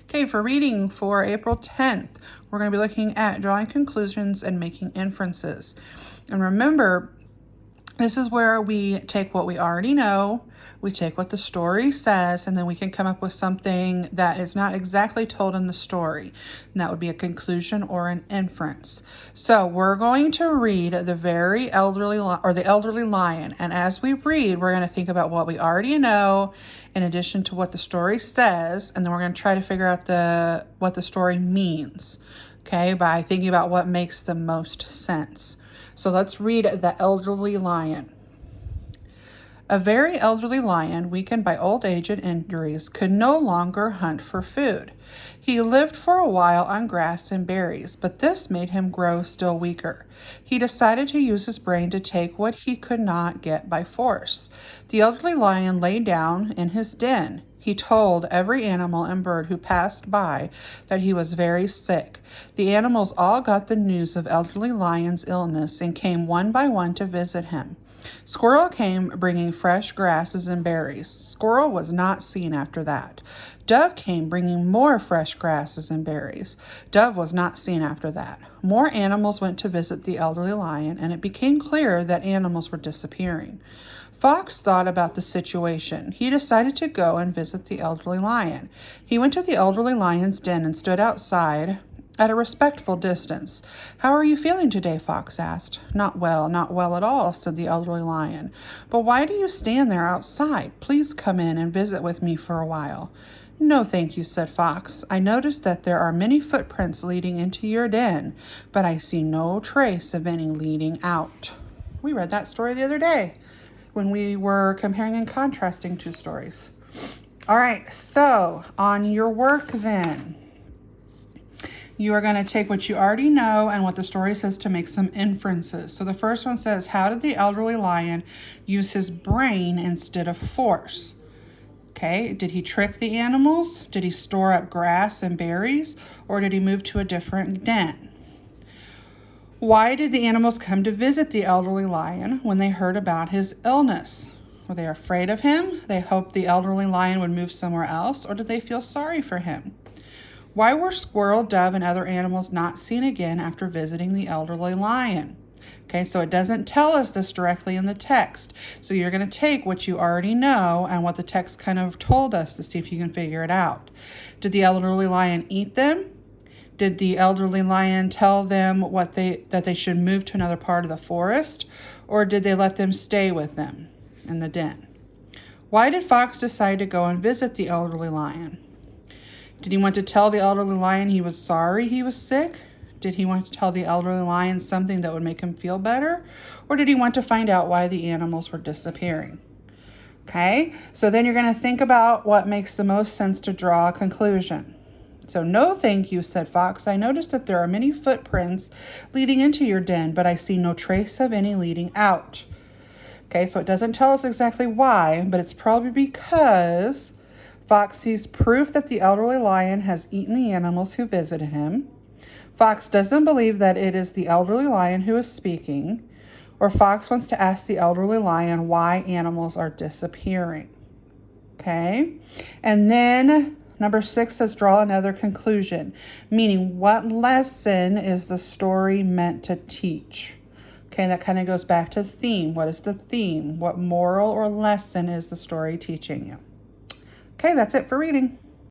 Okay, for reading for April 10th, we're going to be looking at drawing conclusions and making inferences. And remember, this is where we take what we already know, we take what the story says, and then we can come up with something that is not exactly told in the story. And that would be a conclusion or an inference. So we're going to read the Elderly Lion. And as we read, we're going to think about what we already know in addition to what the story says. And then we're going to try to figure out what the story means, okay, by thinking about what makes the most sense. So let's read The Elderly Lion. A very elderly lion, weakened by old age and injuries, could no longer hunt for food. He lived for a while on grass and berries, but this made him grow still weaker. He decided to use his brain to take what he could not get by force. The elderly lion lay down in his den. He told every animal and bird who passed by that he was very sick. The animals all got the news of Elderly Lion's illness and came one by one to visit him. Squirrel came bringing fresh grasses and berries. Squirrel was not seen after that. Dove came bringing more fresh grasses and berries. Dove was not seen after that. More animals went to visit the elderly lion, and it became clear that animals were disappearing. Fox thought about the situation. He decided to go and visit the elderly lion. He went to the elderly lion's den and stood outside at a respectful distance. "How are you feeling today?" Fox asked. Not well at all," said the elderly lion. "But why do you stand there outside? Please come in and visit with me for a while." "No, thank you," said Fox. "I noticed that there are many footprints leading into your den, but I see no trace of any leading out." We read that story the other day when we were comparing and contrasting two stories. All right, so on your work then, you are going to take what you already know and what the story says to make some inferences. So the first one says, how did the elderly lion use his brain instead of force? Okay, did he trick the animals? Did he store up grass and berries? Or did he move to a different den? Why did the animals come to visit the elderly lion when they heard about his illness? Were they afraid of him? They hoped the elderly lion would move somewhere else? Or did they feel sorry for him? Why were squirrel, dove, and other animals not seen again after visiting the elderly lion? Okay, so it doesn't tell us this directly in the text. So you're going to take what you already know and what the text kind of told us to see if you can figure it out. Did the elderly lion eat them? Did the elderly lion tell them that they should move to another part of the forest? Or did they let them stay with them in the den? Why did Fox decide to go and visit the elderly lion? Did he want to tell the elderly lion he was sorry he was sick? Did he want to tell the elderly lion something that would make him feel better? Or did he want to find out why the animals were disappearing? Okay, so then you're going to think about what makes the most sense to draw a conclusion. So, "No, thank you," said Fox. "I noticed that there are many footprints leading into your den, but I see no trace of any leading out." Okay, so it doesn't tell us exactly why, but it's probably because Fox sees proof that the elderly lion has eaten the animals who visited him. Fox doesn't believe that it is the elderly lion who is speaking, or Fox wants to ask the elderly lion why animals are disappearing. Okay, and then number 6 says draw another conclusion, meaning what lesson is the story meant to teach? Okay, that kind of goes back to theme. What is the theme? What moral or lesson is the story teaching you? Okay, that's it for reading.